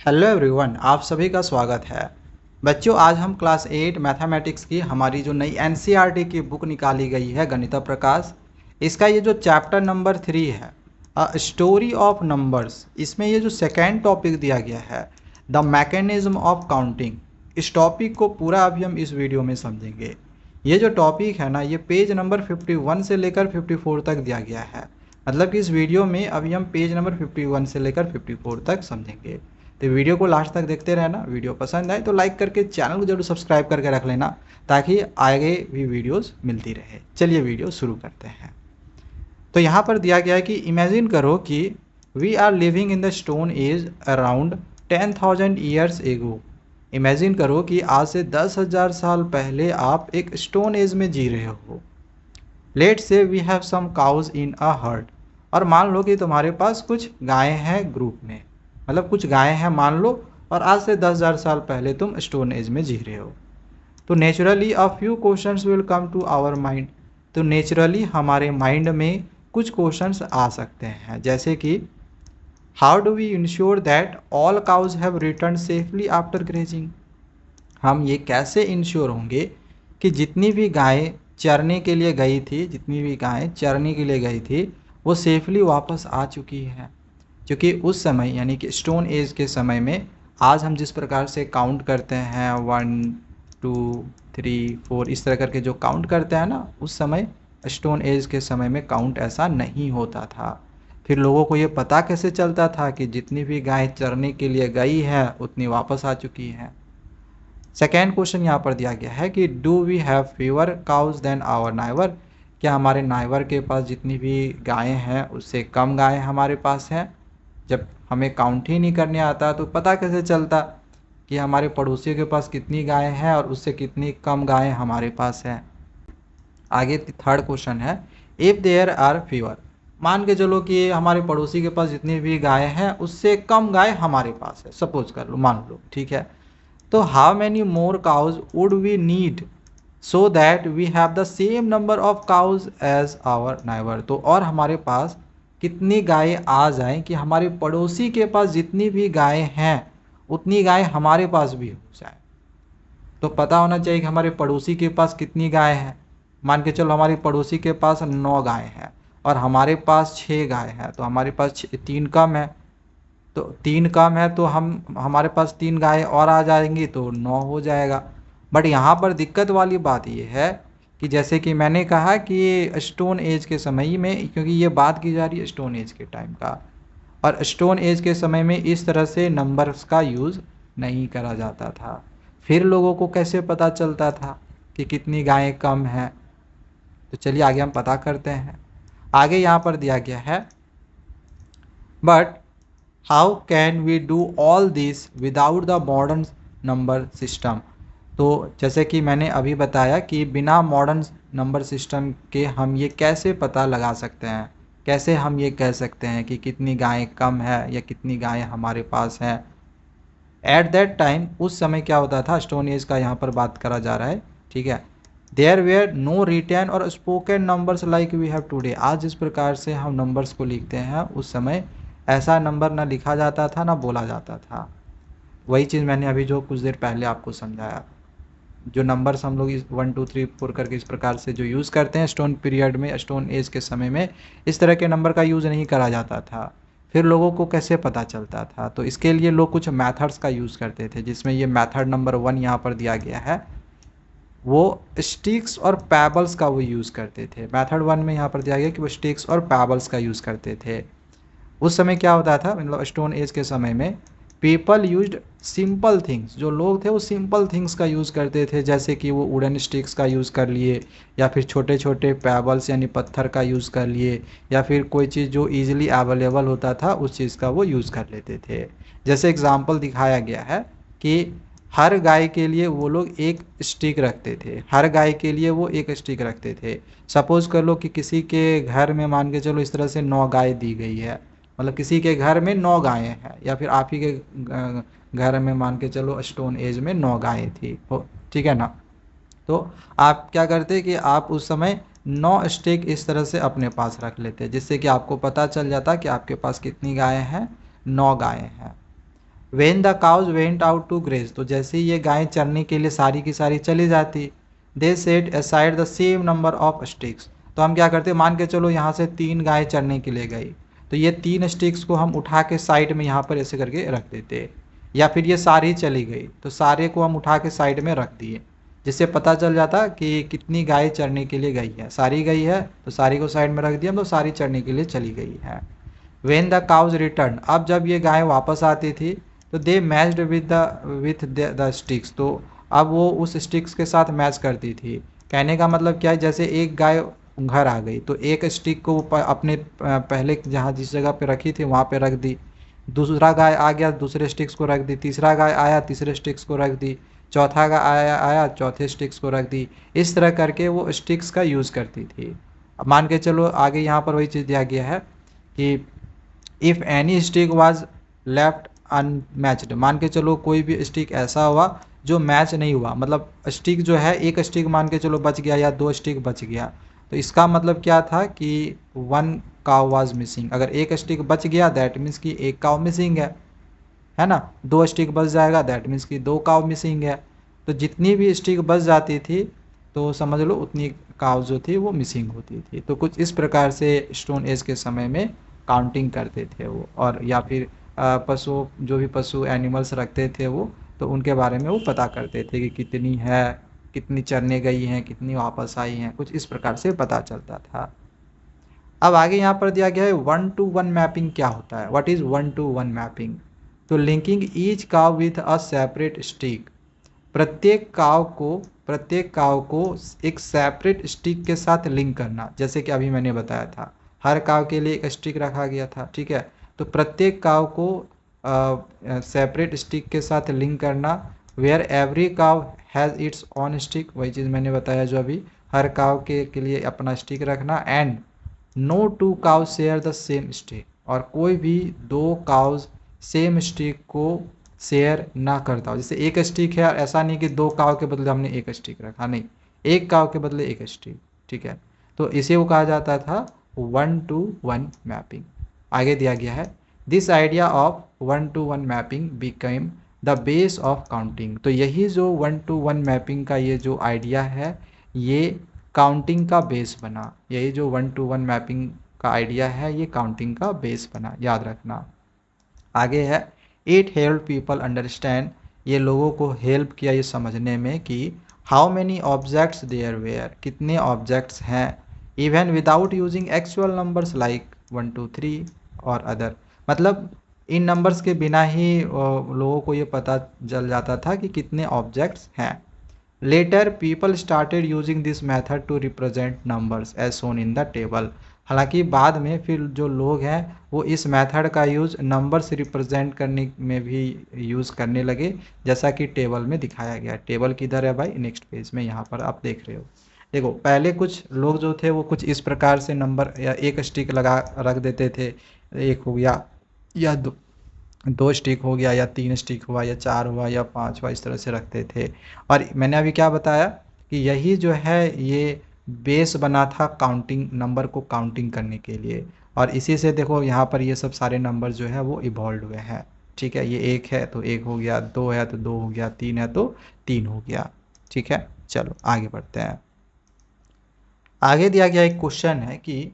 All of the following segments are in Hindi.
हेलो एवरीवन, आप सभी का स्वागत है। बच्चों, आज हम क्लास 8 मैथमेटिक्स की हमारी जो नई एनसीईआरटी की बुक निकाली गई है गणित प्रकाश, इसका ये जो चैप्टर नंबर 3 है अ स्टोरी ऑफ नंबर्स, इसमें ये जो सेकेंड टॉपिक दिया गया है द मैकेनिज्म ऑफ काउंटिंग। इस टॉपिक को पूरा अभी हम इस वीडियो में समझेंगे। ये जो टॉपिक है ना, ये पेज नंबर 51 से लेकर 54 तक दिया गया है। मतलब कि इस वीडियो में अभी हम पेज नंबर 51 से लेकर 54 तक समझेंगे। तो वीडियो को लास्ट तक देखते रहना। वीडियो पसंद आए तो लाइक करके चैनल को जरूर सब्सक्राइब करके रख लेना, ताकि आगे भी वीडियोस मिलती रहे। चलिए वीडियो शुरू करते हैं। तो यहाँ पर दिया गया है कि इमेजिन करो कि we are living in the stone age around 10,000 years ago. Imagine करो कि आज से 10,000 साल पहले आप एक स्टोन एज में जी रहे हो। Let's say we have some cows in a herd. और मान लो कि तुम्हारे पास कुछ गायें हैं ग्रुप में, मतलब कुछ गायें हैं मान लो, और आज से 10,000 साल पहले तुम स्टोन एज में जी रहे हो। तो naturally a few questions will come to our mind. तो नेचुरली हमारे माइंड में कुछ क्वेश्चंस आ सकते हैं, जैसे कि how do we ensure that all cows have return safely after grazing. हम ये कैसे इंश्योर होंगे कि जितनी भी गायें चरने के लिए गई थी, जितनी भी गायें चरने के लिए गई थी, वो सेफली वापस आ चुकी हैं। क्योंकि उस समय यानी कि स्टोन एज के समय में आज हम जिस प्रकार से काउंट करते हैं 1 2 3 4 इस तरह करके जो काउंट करते हैं ना, उस समय स्टोन एज के समय में काउंट ऐसा नहीं होता था। फिर लोगों को ये पता कैसे चलता था कि जितनी भी गायें चरने के लिए गई है उतनी वापस आ चुकी हैं। सेकेंड क्वेश्चन यहाँ पर दिया गया है कि do we have fever cause then our neighbour. क्या हमारे नाइवर के पास जितनी भी गायें हैं उससे कम गायें हमारे पास हैं। जब हमें काउंट ही नहीं करने आता तो पता कैसे चलता कि हमारे पड़ोसियों के पास कितनी गायें हैं और उससे कितनी कम गायें हमारे पास हैं। आगे थर्ड क्वेश्चन है इफ़ देयर आर फीवर। मान के चलो कि हमारे पड़ोसी के पास जितनी भी गायें हैं उससे कम गाय हमारे पास है, सपोज कर लो, मान लो, ठीक है। तो how many more cows would we need so that we have the same number of cows as our neighbour. तो और हमारे पास कितनी गायें आ जाएं कि हमारे पड़ोसी के पास जितनी भी गायें हैं उतनी गायें हमारे पास भी हो जाए। तो पता होना चाहिए कि हमारे पड़ोसी के पास कितनी गायें हैं। मान के चलो हमारे पड़ोसी के पास 9 गायें हैं और हमारे पास 6 गाय हैं, तो हमारे पास 3 कम है। तो 3 कम है तो हमारे पास 3 गाय और आ जाएंगी तो 9 हो जाएगा। बट यहाँ पर दिक्कत वाली बात ये है कि जैसे कि मैंने कहा कि ये स्टोन एज के समय में, क्योंकि ये बात की जा रही है स्टोन एज के टाइम का, और स्टोन एज के समय में इस तरह से नंबर्स का यूज़ नहीं करा जाता था। फिर लोगों को कैसे पता चलता था कि कितनी गायें कम हैं। तो चलिए आगे हम पता करते हैं। आगे यहाँ पर दिया गया है but how can we do all this without the modern number system. तो जैसे कि मैंने अभी बताया कि बिना मॉडर्न नंबर सिस्टम के हम ये कैसे पता लगा सकते हैं, कैसे हम ये कह सकते हैं कि कितनी गायें कम है या कितनी गायें हमारे पास हैं। एट दैट टाइम, उस समय क्या होता था, स्टोन एज का यहाँ पर बात करा जा रहा है, ठीक है। There were no written or spoken numbers like we have today. आज जिस प्रकार से हम नंबर्स को लिखते हैं उस समय ऐसा नंबर ना लिखा जाता था ना बोला जाता था। वही चीज़ मैंने अभी जो कुछ देर पहले आपको समझाया। जो नंबर्स हम लोग 1 2 3 4 करके इस प्रकार से जो यूज़ करते हैं स्टोन पीरियड में, स्टोन एज के समय में इस तरह के नंबर का यूज़ नहीं करा जाता था। फिर लोगों को कैसे पता चलता था, तो इसके लिए लोग कुछ मैथड्स का यूज़ करते थे, जिसमें ये मैथड नंबर 1 यहाँ पर दिया गया है। वो स्टिक्स और पैबल्स का वो यूज़ करते थे। मेथड 1 में यहाँ पर दिया गया कि वो स्टिक्स और पैबल्स का यूज़ करते थे। उस समय क्या होता था, मतलब स्टोन एज के समय में पीपल यूज्ड सिंपल थिंग्स। जो लोग थे वो सिंपल थिंग्स का यूज़ करते थे, जैसे कि वो वुडन स्टिक्स का यूज़ कर लिए, या फिर छोटे छोटे पैबल्स यानी पत्थर का यूज़ कर लिए, या फिर कोई चीज़ जो ईजिली अवेलेबल होता था उस चीज़ का वो यूज़ कर लेते थे। जैसे एग्जाम्पल दिखाया गया है कि हर गाय के लिए वो लोग एक स्टिक रखते थे, हर गाय के लिए वो एक स्टिक रखते थे। सपोज कर लो कि किसी के घर में मान के चलो इस तरह से 9 गाय दी गई है, मतलब किसी के घर में 9 गायें हैं, या फिर आप ही के घर में मान के चलो स्टोन एज में 9 गायें थी, ठीक है ना। तो आप क्या करते कि आप उस समय 9 स्टिक इस तरह से अपने पास रख लेते, जिससे कि आपको पता चल जाता कि आपके पास कितनी गायें हैं, 9 गायें हैं। When the cows went out to graze, तो जैसे ही ये गायें चरने के लिए सारी की सारी चली जाती, they set aside the same number of sticks, तो हम क्या करते, मान के चलो यहाँ से 3 गायें चरने के लिए गई, तो ये 3 स्टिक्स को हम उठा के साइड में यहाँ पर ऐसे करके रख देते। या फिर ये सारी चली गई तो सारे को हम उठा के साइड में रख दिए, जिससे पता चल जाता कि कितनी गाय चरने के लिए गई है। सारी गई है तो सारी को साइड में रख दिया, तो सारी चरने के लिए चली गई है। वेन द काउज रिटर्न, अब जब ये गाय वापस आती थी तो दे मैच्ड विथ द स्टिक्स, तो अब वो उस स्टिक्स के साथ मैच करती थी। कहने का मतलब क्या है, जैसे एक गाय घर आ गई तो एक स्टिक को अपने पहले जहाँ जिस जगह पे रखी थी वहाँ पे रख दी, दूसरा गाय आ गया दूसरे स्टिक्स को रख दी, तीसरा गाय आया तीसरे स्टिक्स को रख दी, चौथा गाय आया चौथे स्टिक्स को रख दी। इस तरह करके वो स्टिक्स का यूज़ करती थी। अब मान के चलो आगे यहाँ पर वही चीज़ दिया गया है कि if any stick was left unmatched, मान के चलो कोई भी स्टिक ऐसा हुआ जो मैच नहीं हुआ, मतलब स्टिक जो है एक स्टिक मान के चलो बच गया या 2 स्टिक बच गया, तो इसका मतलब क्या था कि 1 काव वाज मिसिंग। अगर एक स्टिक बच गया दैट मीन्स कि एक काव मिसिंग है ना। 2 स्टिक बच जाएगा दैट मीन्स कि 2 काव मिसिंग है। तो जितनी भी स्टिक बच जाती थी तो समझ लो उतनी काव जो थी वो मिसिंग होती थी। तो कुछ इस प्रकार से स्टोन एज के समय में काउंटिंग करते थे वो, और या फिर पशु जो भी पशु एनिमल्स रखते थे वो, तो उनके बारे में वो पता करते थे कि कितनी है, कितनी चरने गई हैं, कितनी वापस आई हैं, कुछ इस प्रकार से पता चलता था। अब आगे यहाँ पर दिया गया है 1-to-1 मैपिंग क्या होता है, व्हाट इज़ 1-to-1 मैपिंग। तो लिंकिंग ईच काव विथ अ सेपरेट स्टिक, प्रत्येक काव को एक सेपरेट स्टिक के साथ लिंक करना, जैसे कि अभी मैंने बताया था हर काव के लिए एक स्टिक रखा गया था, ठीक है। तो प्रत्येक काव को सेपरेट स्टिक के साथ लिंक करना, वेयर एवरी काव हैज़ इट्स ऑन स्टिक, वही चीज़ मैंने बताया जो अभी, हर काव के लिए अपना स्टिक रखना। एंड नो 2 काव शेयर द सेम स्टिक, और कोई भी 2 काउज सेम स्टिक को शेयर ना करता हो। जैसे एक स्टिक है, ऐसा नहीं कि 2 काव के बदले हमने एक स्टिक रखा, नहीं, एक काव के बदले एक स्टिक, ठीक है। तो इसे वो कहा जाता था 1-to-1 मैपिंग। आगे दिया गया है this idea of 1-to-1 mapping became the base of counting. तो यही जो 1-to-1 मैपिंग का ये जो आइडिया है ये काउंटिंग का बेस बना। यही जो 1-to-1 मैपिंग का आइडिया है ये काउंटिंग का बेस बना, याद रखना। आगे है इट हेल्प पीपल अंडरस्टैंड, ये लोगों को हेल्प किया ये समझने में कि how many objects there were, कितने ऑब्जेक्ट्स हैं, even without using actual numbers like 1 2 3 और अदर, मतलब इन नंबर्स के बिना ही लोगों को ये पता चल जाता था कि कितने ऑब्जेक्ट्स हैं। Later people started using this method to represent numbers as shown in the table. हालांकि बाद में फिर जो लोग हैं वो इस मेथड का यूज़ नंबर्स रिप्रेजेंट करने में भी यूज़ करने लगे, जैसा कि टेबल में दिखाया गया। टेबल किधर है भाई, नेक्स्ट पेज में यहाँ पर आप देख रहे हो। देखो पहले कुछ लोग जो थे वो कुछ इस प्रकार से नंबर या एक स्टिक लगा रख देते थे, एक हो गया या दो स्टिक हो गया या 3 स्टिक हुआ या 4 हुआ या 5 हुआ, इस तरह से रखते थे। और मैंने अभी क्या बताया कि यही जो है ये बेस बना था काउंटिंग, नंबर को काउंटिंग करने के लिए। और इसी से देखो यहाँ पर ये सब सारे नंबर जो है वो इवॉल्व हुए हैं, ठीक है। ये 1 है तो 1 हो गया, 2 है तो 2 हो गया, 3 है तो 3 हो गया, ठीक है। चलो आगे बढ़ते हैं। आगे दिया गया एक क्वेश्चन है कि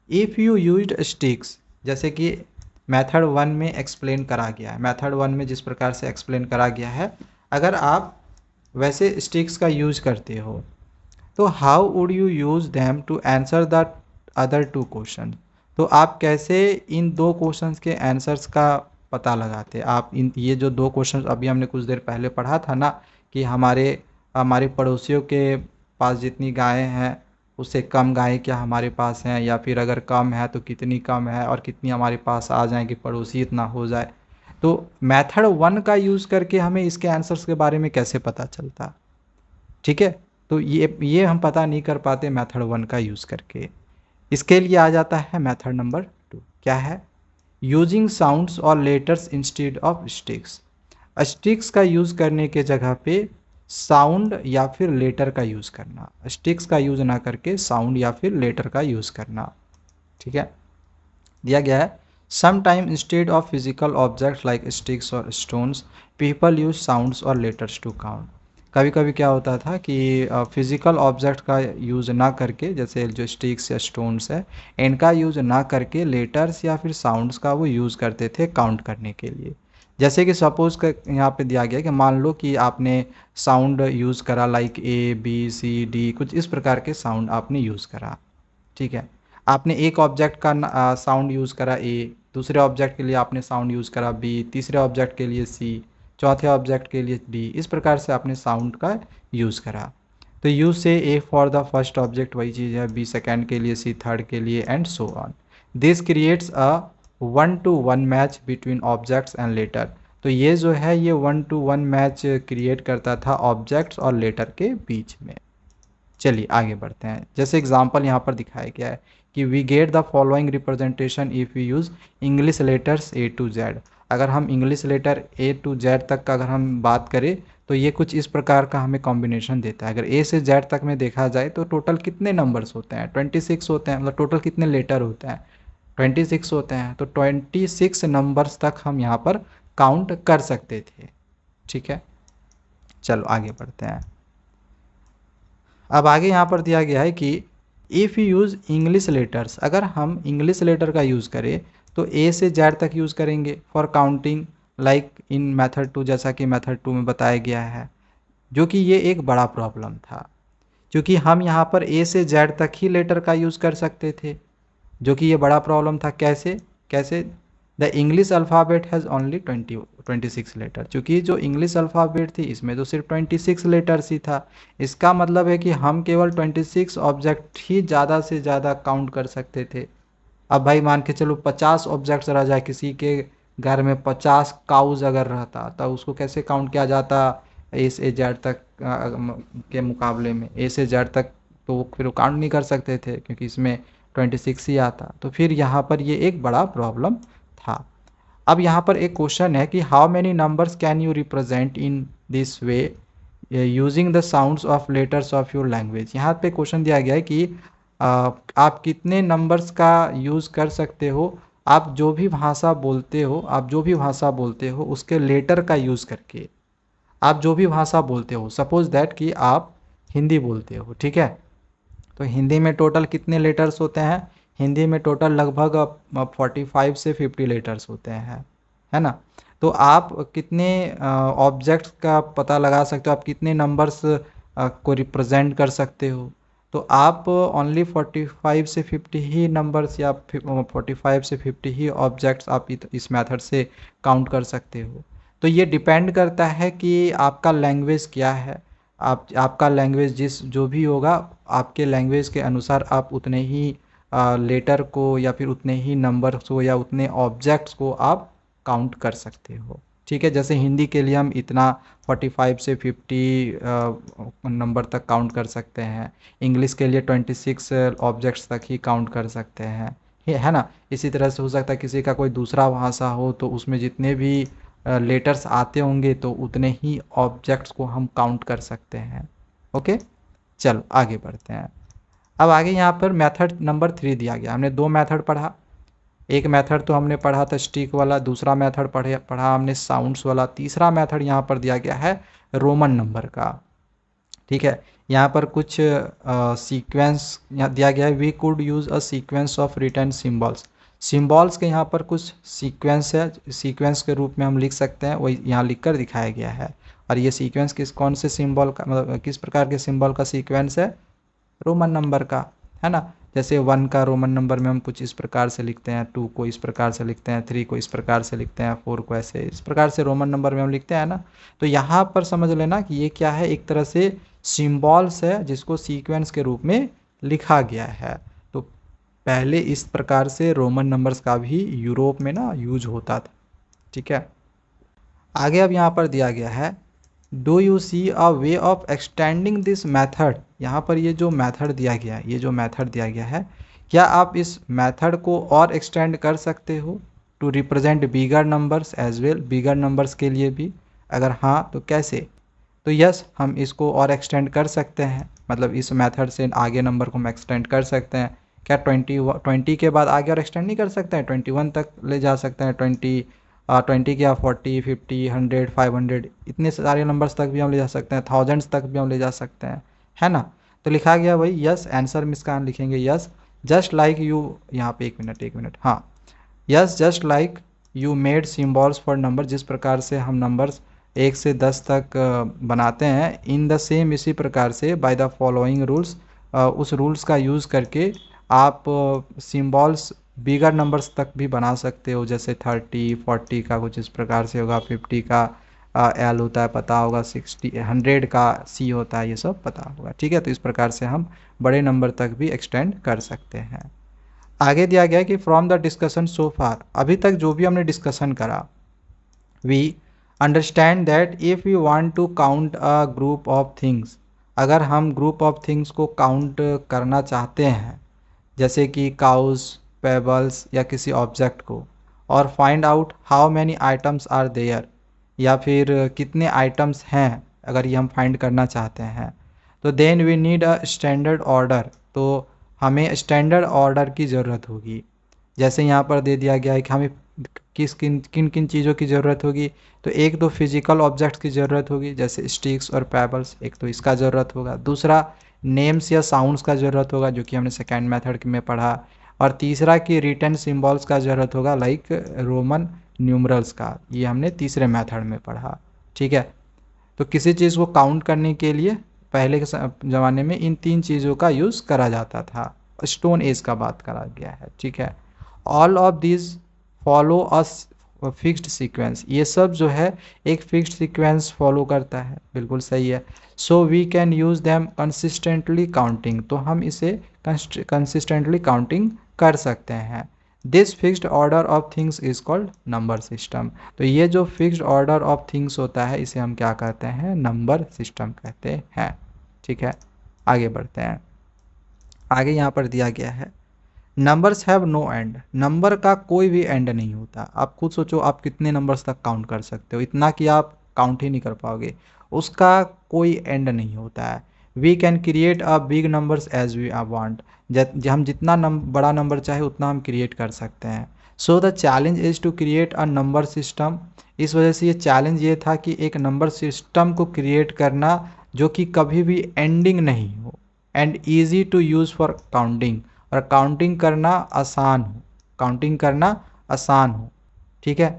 इफ़ यू यूज्ड स्टिक्स, जैसे कि मेथड 1 में एक्सप्लेन करा गया है, मेथड 1 में जिस प्रकार से एक्सप्लेन करा गया है, अगर आप वैसे स्टिक्स का यूज करते हो तो how would you use them to answer the other 2 question. तो आप कैसे इन 2 क्वेश्चंस के आंसर्स का पता लगाते। आप इन ये जो 2 क्वेश्चन अभी हमने कुछ देर पहले पढ़ा था ना कि हमारे पड़ोसियों के पास जितनी गायें हैं उससे कम गायें क्या हमारे पास हैं, या फिर अगर कम है तो कितनी कम है और कितनी हमारे पास आ जाए कि पड़ोसी इतना हो जाए। तो मेथड 1 का यूज़ करके हमें इसके आंसर्स के बारे में कैसे पता चलता, ठीक है। तो ये हम पता नहीं कर पाते मेथड 1 का यूज़ करके। इसके लिए आ जाता है मेथड नंबर 2, क्या है, यूजिंग साउंड्स और letters instead of sticks. Sticks का यूज़ करने के जगह पे साउंड या फिर लेटर का यूज़ करना, स्टिक्स का यूज़ ना करके साउंड या फिर लेटर का यूज़ करना, ठीक है। दिया गया है Sometime instead of physical objects like sticks or stones, people use sounds or letters to count. कभी कभी क्या होता था कि फिज़िकल ऑब्जेक्ट का यूज़ ना करके, जैसे जो स्टिक्स या स्टोन्स है, इनका यूज़ ना करके लेटर्स या फिर साउंड्स का वो यूज़ करते थे काउंट करने के लिए। जैसे कि सपोज़ का यहाँ पे दिया गया कि मान लो कि आपने साउंड यूज़ करा like A B C D, कुछ इस प्रकार के साउंड आपने यूज़ करा। ठीक है, आपने एक ऑब्जेक्ट का साउंड यूज़ करा ए, दूसरे ऑब्जेक्ट के लिए आपने साउंड यूज़ करा बी, तीसरे ऑब्जेक्ट के लिए सी, चौथे ऑब्जेक्ट के लिए डी, इस प्रकार से आपने साउंड का यूज़ करा। तो यू से A for the first object वही चीज़ है, बी सेकेंड के लिए, सी थर्ड के लिए, and so on. This creates a 1-to-1 match between objects and later. तो ये जो है ये 1-to-1 मैच क्रिएट करता था ऑब्जेक्ट्स और लेटर के बीच में। चलिए आगे बढ़ते हैं। जैसे एग्जांपल यहाँ पर दिखाया गया है कि we get the following representation if we use English letters A to Z. अगर हम English letter A to Z तक का अगर हम बात करें तो ये कुछ इस प्रकार का हमें कॉम्बिनेशन देता है। अगर ए से जेड तक में देखा जाए तो टोटल कितने नंबर्स होते हैं, 26 होते हैं। मतलब टोटल कितने लेटर होते हैं, 26 होते हैं। तो 26 नंबर्स तक हम यहाँ पर काउंट कर सकते थे। ठीक है, चलो आगे बढ़ते हैं। अब आगे यहाँ पर दिया गया है कि if you use English letters, अगर हम इंग्लिश लेटर का यूज़ करें तो ए से जेड तक यूज़ करेंगे for counting like in method 2, जैसा कि मेथड 2 में बताया गया है। जो कि ये एक बड़ा प्रॉब्लम था, क्योंकि हम यहाँ पर ए से जेड तक ही लेटर का यूज़ कर सकते थे, जो कि ये बड़ा प्रॉब्लम था। कैसे कैसे the English alphabet has only 26 letter. चूँकि जो इंग्लिश अल्फ़ाबेट थी इसमें तो सिर्फ 26 लेटर्स ही था। इसका मतलब है कि हम केवल 26 ऑब्जेक्ट ही ज़्यादा से ज़्यादा काउंट कर सकते थे। अब भाई मान के चलो 50 ऑब्जेक्ट्स रह जाए, किसी के घर में 50 काउज अगर रहता तो उसको कैसे काउंट किया जाता ए से जेड तक के मुकाबले में। ए से जेड तक तो वो फिर काउंट नहीं कर सकते थे क्योंकि इसमें 26 ही आता। तो फिर यहाँ पर ये एक बड़ा प्रॉब्लम था। अब यहाँ पर एक क्वेश्चन है कि how many numbers can you represent in this way using the sounds of letters of your language. यहाँ पे क्वेश्चन दिया गया है कि आप कितने नंबर्स का यूज़ कर सकते हो, आप जो भी भाषा बोलते हो, आप जो भी भाषा बोलते हो उसके लेटर का यूज़ करके। आप जो भी भाषा बोलते हो, सपोज़ दैट कि आप हिंदी बोलते हो, ठीक है, तो हिंदी में टोटल कितने लेटर्स होते हैं, हिंदी में टोटल लगभग 45 से 50 लेटर्स होते हैं, है ना। तो आप कितने ऑब्जेक्ट्स का पता लगा सकते हो, आप कितने नंबर्स को रिप्रेजेंट कर सकते हो। तो आप ओनली 45 से 50 ही नंबर्स या 45 से 50 ही ऑब्जेक्ट्स आप इस मेथड से काउंट कर सकते हो। तो ये डिपेंड करता है कि आपका लैंग्वेज क्या है। आपका लैंग्वेज जो भी होगा, आपके लैंग्वेज के अनुसार आप उतने ही लेटर को या फिर उतने ही नंबर्स को या उतने ऑब्जेक्ट्स को आप काउंट कर सकते हो। ठीक है, जैसे हिंदी के लिए हम इतना 45 से 50 नंबर तक काउंट कर सकते हैं। इंग्लिश के लिए 26 ऑब्जेक्ट्स तक ही काउंट कर सकते हैं, है ना। इसी तरह से हो सकता है किसी का कोई दूसरा भाषा हो तो उसमें जितने भी लेटर्स आते होंगे तो उतने ही ऑब्जेक्ट्स को हम काउंट कर सकते हैं। ओके, चलो आगे बढ़ते हैं। अब आगे यहाँ पर मेथड नंबर 3 दिया गया। हमने दो मेथड पढ़ा, एक मेथड तो हमने पढ़ा था स्टिक वाला, दूसरा मेथड पढ़ा हमने साउंड्स वाला। तीसरा मेथड यहाँ पर दिया गया है रोमन नंबर का। ठीक है, यहाँ पर कुछ सीक्वेंस यहाँ दिया गया है। We could use a sequence of return symbols. Symbols के यहाँ पर कुछ सीक्वेंस है, सीक्वेंस के रूप में हम लिख सकते हैं, वही यहाँ लिख कर दिखाया गया है। और ये सीक्वेंस कौन से सिम्बॉल का, मतलब किस प्रकार के सिम्बॉल का सीक्वेंस है, रोमन नंबर का, है ना। जैसे 1 का रोमन नंबर में हम कुछ इस प्रकार से लिखते हैं, 2 को इस प्रकार से लिखते हैं, 3 को इस प्रकार से लिखते हैं, 4 को ऐसे इस प्रकार से रोमन नंबर में हम लिखते हैं ना। तो यहाँ पर समझ लेना कि ये क्या है, एक तरह से सिम्बॉल्स है जिसको सीक्वेंस के रूप में लिखा गया है। तो पहले इस प्रकार से रोमन नंबर्स का भी यूरोप में ना यूज होता था। ठीक है, आगे अब यहाँ पर दिया गया है do you see a way of extending this method. यहाँ पर ये जो मेथड दिया गया है, ये जो मेथड दिया गया है, क्या आप इस मेथड को और एक्सटेंड कर सकते हो to represent bigger numbers as well, bigger numbers के लिए भी। अगर हाँ तो कैसे। तो यस, हम इसको और एक्सटेंड कर सकते हैं, मतलब इस मेथड से आगे नंबर को हम एक्सटेंड कर सकते हैं। क्या 20 के बाद आगे और एक्सटेंड नहीं कर सकते हैं? 21 तक ले जा सकते हैं, 20 क्या 40 50 100 500 इतने सारे नंबर्स तक भी हम ले जा सकते हैं, थाउजेंड्स तक भी हम ले जा सकते हैं, है ना। तो लिखा गया भाई यस, आंसर में इसका लिखेंगे यस। जस्ट लाइक यू, यहाँ पे एक मिनट, हाँ, yes just like you made symbols for number, जिस प्रकार से हम नंबर्स 1 से 10 तक बनाते हैं, इन द सेम इसी प्रकार से बाय द फॉलोइंग रूल्स, उस रूल्स का यूज़ करके आप सिम्बॉल्स बिगर नंबर्स तक भी बना सकते हो, जैसे 30 40 का कुछ इस प्रकार से होगा, 50 का एल होता है पता होगा, 60 100 का सी होता है, ये सब पता होगा, ठीक है। तो इस प्रकार से हम बड़े नंबर तक भी एक्सटेंड कर सकते हैं। आगे दिया गया है कि from the discussion so far, अभी तक जो भी हमने डिस्कशन करा, we understand that if you want to count a group of things, अगर हम ग्रुप ऑफ थिंग्स को काउंट करना चाहते हैं, जैसे कि काउस, पेबल्स या किसी ऑब्जेक्ट को, और find out how many items are there, या फिर कितने आइटम्स हैं अगर ये हम फाइंड करना चाहते हैं, तो then we need a standard order, तो हमें स्टैंडर्ड ऑर्डर की ज़रूरत होगी। जैसे यहाँ पर दे दिया गया है कि हमें किन किन चीज़ों की ज़रूरत होगी, तो एक तो फिजिकल ऑब्जेक्ट्स की ज़रूरत होगी जैसे स्टिक्स और पेबल्स, एक तो इसका ज़रूरत होगा, दूसरा नेम्स या साउंड्स का ज़रूरत होगा जो कि हमने सेकेंड मेथड में पढ़ा, और तीसरा कि रिटन सिम्बॉल्स का ज़रूरत होगा लाइक रोमन न्यूमरल्स का, ये हमने तीसरे मेथड में पढ़ा, ठीक है। तो किसी चीज़ को काउंट करने के लिए पहले के ज़माने में इन 3 चीज़ों का यूज़ करा जाता था, स्टोन एज का बात करा गया है, ठीक है। All of this follow a fixed sequence, ये सब जो है एक फिक्स्ड सीक्वेंस फॉलो करता है, बिल्कुल सही है। So we can use them consistently counting, तो हम इसे कंसिस्टेंटली काउंटिंग कर सकते हैं। This fixed order of things is called number system, तो ये जो फिक्स्ड ऑर्डर ऑफ थिंग्स होता है इसे हम क्या कहते हैं? नंबर सिस्टम कहते हैं, ठीक है। आगे बढ़ते हैं। आगे यहाँ पर दिया गया है numbers have no end, number का कोई भी एंड नहीं होता। आप खुद सोचो आप कितने नंबर्स तक काउंट कर सकते हो, इतना कि आप काउंट ही नहीं कर पाओगे, उसका कोई एंड नहीं होता है। We can create a big numbers as we ah want, हम जितना बड़ा नंबर चाहे उतना हम क्रिएट कर सकते हैं। So the challenge is to create a number system, इस वजह से ये चैलेंज ये था कि एक नंबर सिस्टम को क्रिएट करना जो कि कभी भी एंडिंग नहीं हो, and easy to use for counting, और काउंटिंग करना आसान हो, काउंटिंग करना आसान हो, ठीक है।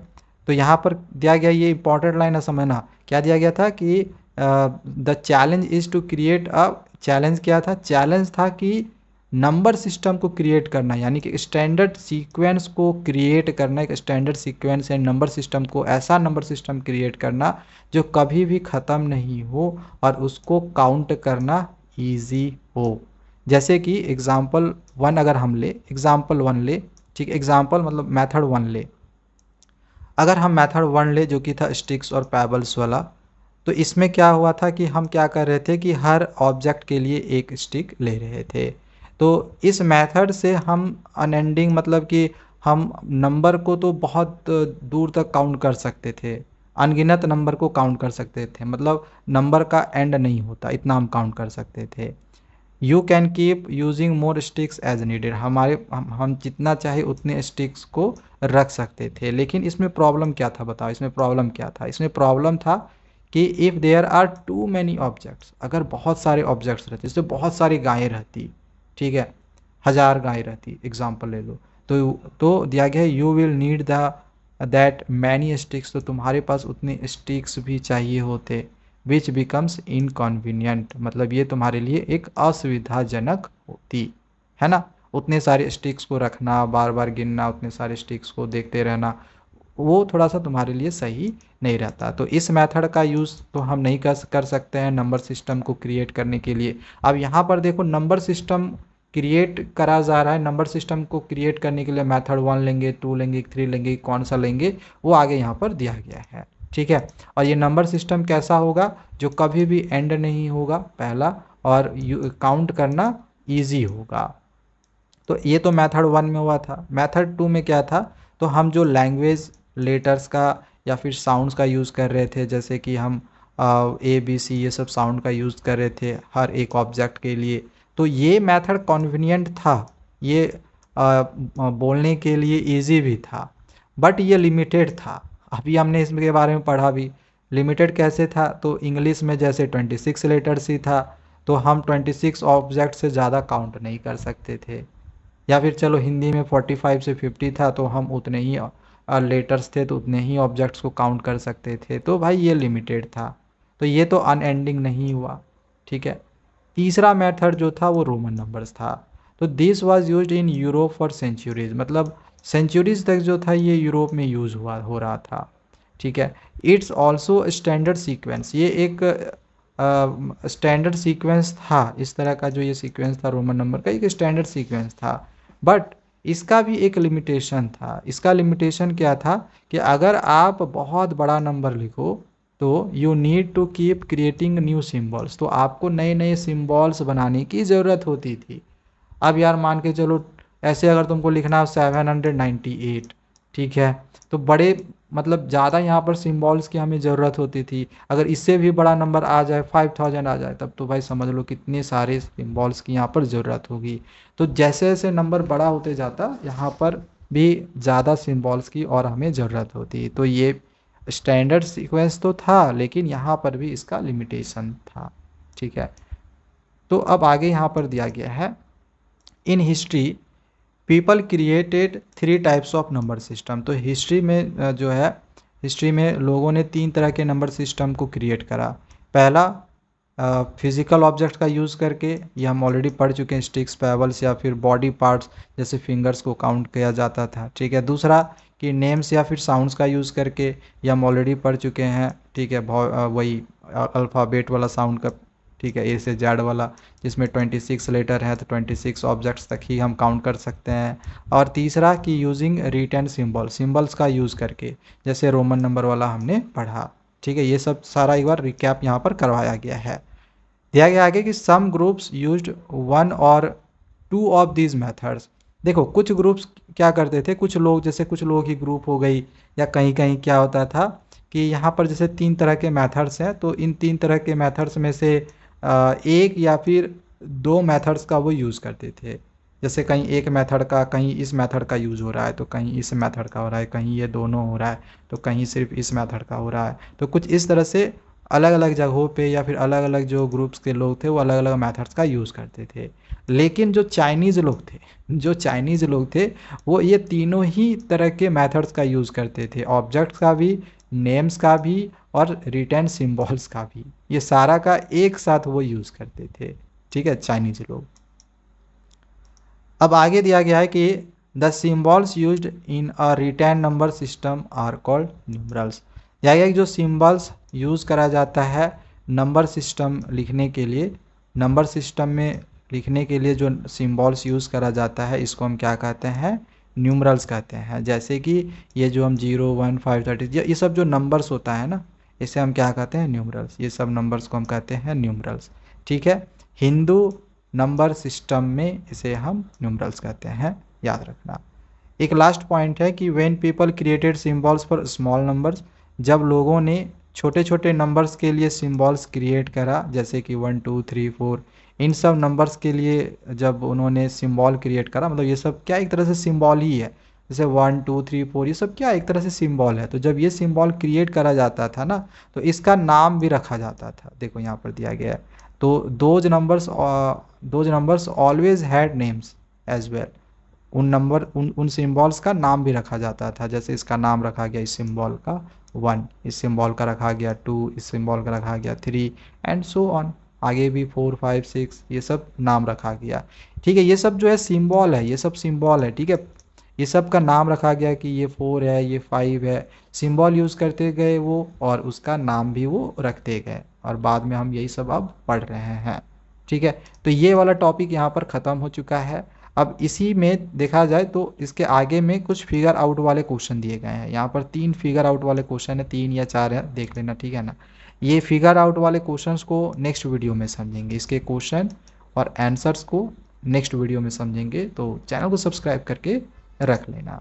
तो यहाँ पर दिया गया ये इंपॉर्टेंट लाइन है समझना, क्या दिया गया था कि the challenge is to create a, challenge क्या था? चैलेंज था कि नंबर सिस्टम को क्रिएट करना, यानी कि स्टैंडर्ड सीक्वेंस को क्रिएट करना, एक standard sequence and number system को, ऐसा नंबर सिस्टम क्रिएट करना जो कभी भी ख़त्म नहीं हो और उसको काउंट करना ईजी हो। जैसे कि एग्जाम्पल 1 अगर हम ले, एग्जाम्पल 1 ले, ठीक, एग्जाम्पल मतलब मेथड 1 ले, अगर हम मेथड 1 ले जो कि था स्टिक्स और पेबल्स वाला, तो इसमें क्या हुआ था कि हम क्या कर रहे थे कि हर ऑब्जेक्ट के लिए एक स्टिक ले रहे थे। तो इस मेथड से हम अनएंडिंग, मतलब कि हम नंबर को तो बहुत दूर तक काउंट कर सकते थे, अनगिनत नंबर को काउंट कर सकते थे, मतलब नंबर का एंड नहीं होता, इतना हम काउंट कर सकते थे। You can keep using more sticks as needed, हम जितना चाहे उतने स्टिक्स को रख सकते थे। लेकिन इसमें प्रॉब्लम क्या था बताओ, इसमें प्रॉब्लम क्या था? इसमें प्रॉब्लम था कि if there are too many objects, अगर बहुत सारे ऑब्जेक्ट्स रहते, जैसे बहुत सारी गायें रहती, ठीक है, 1000 गायें रहती, एग्जाम्पल ले लो, तो दिया गया है you will need that many sticks, तो तुम्हारे पास उतने स्टिक्स भी चाहिए होते, विच बिकम्स इनकन्वीनियंट, मतलब ये तुम्हारे लिए एक असुविधाजनक होती, है ना। उतने सारे स्टिक्स को रखना, बार बार गिनना, उतने सारे स्टिक्स को देखते रहना, वो थोड़ा सा तुम्हारे लिए सही नहीं रहता। तो इस मेथड का यूज़ तो हम नहीं कर सकते हैं नंबर सिस्टम को क्रिएट करने के लिए। अब यहाँ पर देखो नंबर सिस्टम क्रिएट करा जा रहा है, नंबर सिस्टम को क्रिएट करने के लिए मेथड 1 लेंगे, 2 लेंगे, 3 लेंगे, कौन सा लेंगे वो आगे यहाँ पर दिया गया है, ठीक है। और ये नंबर सिस्टम कैसा होगा? जो कभी भी एंड नहीं होगा पहला, और काउंट करना ईजी होगा। तो ये तो मेथड 1 में हुआ था। मेथड 2 में क्या था? तो हम जो लैंग्वेज लेटर्स का या फिर साउंड्स का यूज़ कर रहे थे, जैसे कि हम ABC ये सब साउंड का यूज़ कर रहे थे हर एक ऑब्जेक्ट के लिए, तो ये मेथड कन्वीनियंट था, ये बोलने के लिए इजी भी था, बट ये लिमिटेड था। अभी हमने इसके बारे में पढ़ा भी। लिमिटेड कैसे था, तो इंग्लिश में जैसे 26 लेटर्स ही था, तो हम 26 ऑब्जेक्ट से ज़्यादा काउंट नहीं कर सकते थे। या फिर चलो हिंदी में 45 से 50 था, तो हम उतने ही लेटर्स थे तो उतने ही ऑब्जेक्ट्स को काउंट कर सकते थे। तो भाई ये लिमिटेड था, तो ये तो अनएंडिंग नहीं हुआ। ठीक है। तीसरा मेथड जो था वो रोमन नंबर्स था। तो this was used in Europe for centuries, मतलब सेंचुरीज तक जो था ये यूरोप में यूज़ हो रहा था। ठीक है। इट्स ऑल्सो स्टैंडर्ड सीक्वेंस, ये एक स्टैंडर्ड सीक्वेंस था। इस तरह का जो ये सीक्वेंस था रोमन नंबर का, एक स्टैंडर्ड सीक्वेंस था। बट इसका भी एक लिमिटेशन था। इसका लिमिटेशन क्या था कि अगर आप बहुत बड़ा नंबर लिखो तो you need to keep creating new symbols, तो आपको नए नए सिम्बॉल्स बनाने की ज़रूरत होती थी। अब यार मान के चलो, ऐसे अगर तुमको लिखना है 798, ठीक है, तो बड़े मतलब ज़्यादा यहाँ पर सिम्बॉल्स की हमें ज़रूरत होती थी। अगर इससे भी बड़ा नंबर आ जाए, 5000 आ जाए, तब तो भाई समझ लो कितने सारे सिम्बॉल्स की यहाँ पर ज़रूरत होगी। तो जैसे जैसे नंबर बड़ा होते जाता, यहाँ पर भी ज़्यादा सिम्बॉल्स की और हमें ज़रूरत होती। तो ये स्टैंडर्ड सीक्वेंस तो था, लेकिन यहाँ पर भी इसका लिमिटेशन था। ठीक है। तो अब आगे यहाँ पर दिया गया है, in history people created 3 types of number system. तो हिस्ट्री में जो है, हिस्ट्री में लोगों ने 3 तरह के नंबर सिस्टम को क्रिएट करा। पहला फिजिकल ऑब्जेक्ट का यूज़ करके, ये हम ऑलरेडी पढ़ चुके हैं, स्टिक्स, पेबल्स या फिर बॉडी पार्ट्स जैसे फिंगर्स को काउंट किया जाता था। ठीक है। दूसरा कि नेम्स या फिर साउंड्स का यूज़ करके, ये हम ऑलरेडी पढ़ चुके हैं। ठीक है। वही अल्फ़ाबेट वाला साउंड का, ठीक है, ए से जेड वाला, जिसमें 26 लेटर है तो 26 ऑब्जेक्ट्स तक ही हम काउंट कर सकते हैं। और तीसरा कि यूजिंग रिटर्न सिंबल्स का यूज़ करके, जैसे रोमन नंबर वाला हमने पढ़ा। ठीक है। ये सब सारा एक बार रिकैप यहाँ पर करवाया गया है। दिया गया आगे कि सम ग्रुप्स यूज्ड 1 और 2 ऑफ दीज मेथड्स। देखो कुछ ग्रुप्स क्या करते थे, कुछ लोग, जैसे कुछ लोग ही ग्रुप हो गई, या कहीं कहीं क्या होता था कि यहाँ पर जैसे 3 तरह के मेथड्स हैं, तो इन 3 तरह के मेथड्स में से एक या फिर 2 मेथड्स का वो यूज़ करते थे। जैसे कहीं एक मेथड का, कहीं इस मेथड का यूज़ हो रहा है, तो कहीं इस मेथड का हो रहा है, कहीं ये दोनों हो रहा है, तो कहीं सिर्फ इस मेथड का हो रहा है। तो कुछ इस तरह से अलग अलग जगहों पे या फिर अलग अलग जो ग्रुप्स के लोग थे वो अलग अलग मेथड्स का यूज़ करते थे। लेकिन जो चाइनीज़ लोग थे, जो चाइनीज़ लोग थे, वो ये तीनों ही तरह के मेथड्स का यूज़ करते थे, ऑब्जेक्ट्स का भी, नेम्स का भी, और रिटर्न सिंबल्स का भी। ये सारा का एक साथ वो यूज़ करते थे। ठीक है, चाइनीज़ लोग। अब आगे दिया गया है कि the symbols used in a written number system are called numerals. दिया गया कि जो सिम्बल्स यूज़ करा जाता है नंबर सिस्टम लिखने के लिए, नंबर सिस्टम में लिखने के लिए जो सिम्बॉल्स यूज़ करा जाता है, इसको हम क्या कहते हैं, न्यूमरल्स कहते हैं। जैसे कि ये जो हम 0, 1, 5, 30, ये सब जो नंबर्स होता है ना, इसे हम क्या कहते हैं, न्यूमरल्स। ये सब नंबर्स को हम कहते हैं न्यूमरल्स। ठीक है। हिंदू नंबर सिस्टम में इसे हम न्यूमरल्स कहते हैं, याद रखना। एक लास्ट पॉइंट है कि when people created symbols for small numbers, जब लोगों ने छोटे छोटे नंबर्स के लिए सिंबल्स क्रिएट करा, जैसे कि 1, 2, 3, 4, इन सब नंबर्स के लिए जब उन्होंने सिंबल क्रिएट करा, मतलब ये सब क्या एक तरह से सिंबल ही है। जैसे 1, 2, 3, 4, ये सब क्या एक तरह से सिंबल है। तो जब ये सिंबल क्रिएट करा जाता था ना, तो इसका नाम भी रखा जाता था। देखो यहाँ पर दिया गया है। तो those numbers always had names as well. उन सिंबल्स का नाम भी रखा जाता था। जैसे इसका नाम रखा गया इस सिंबल का 1, इस सिंबल का रखा गया 2, इस सिंबल का रखा गया 3, एंड सो ऑन। आगे भी 4, 5, 6, ये सब नाम रखा गया। ठीक है। ये सब जो है सिंबल है, ये सब सिंबल है। ठीक है। ये सब का नाम रखा गया कि ये 4 है, ये 5 है, सिंबल यूज़ करते गए वो, और उसका नाम भी वो रखते गए, और बाद में हम यही सब अब पढ़ रहे हैं। ठीक है। तो ये वाला टॉपिक यहाँ पर ख़त्म हो चुका है। अब इसी में देखा जाए तो इसके आगे में कुछ फिगर आउट वाले क्वेश्चन दिए गए हैं। यहाँ पर 3 फिगर आउट वाले क्वेश्चन है, 3 या 4 है, देख लेना। ठीक है ना। ये फिगर आउट वाले क्वेश्चंस को नेक्स्ट वीडियो में समझेंगे, इसके क्वेश्चन और आंसर्स को नेक्स्ट वीडियो में समझेंगे। तो चैनल को सब्सक्राइब करके रख लेना।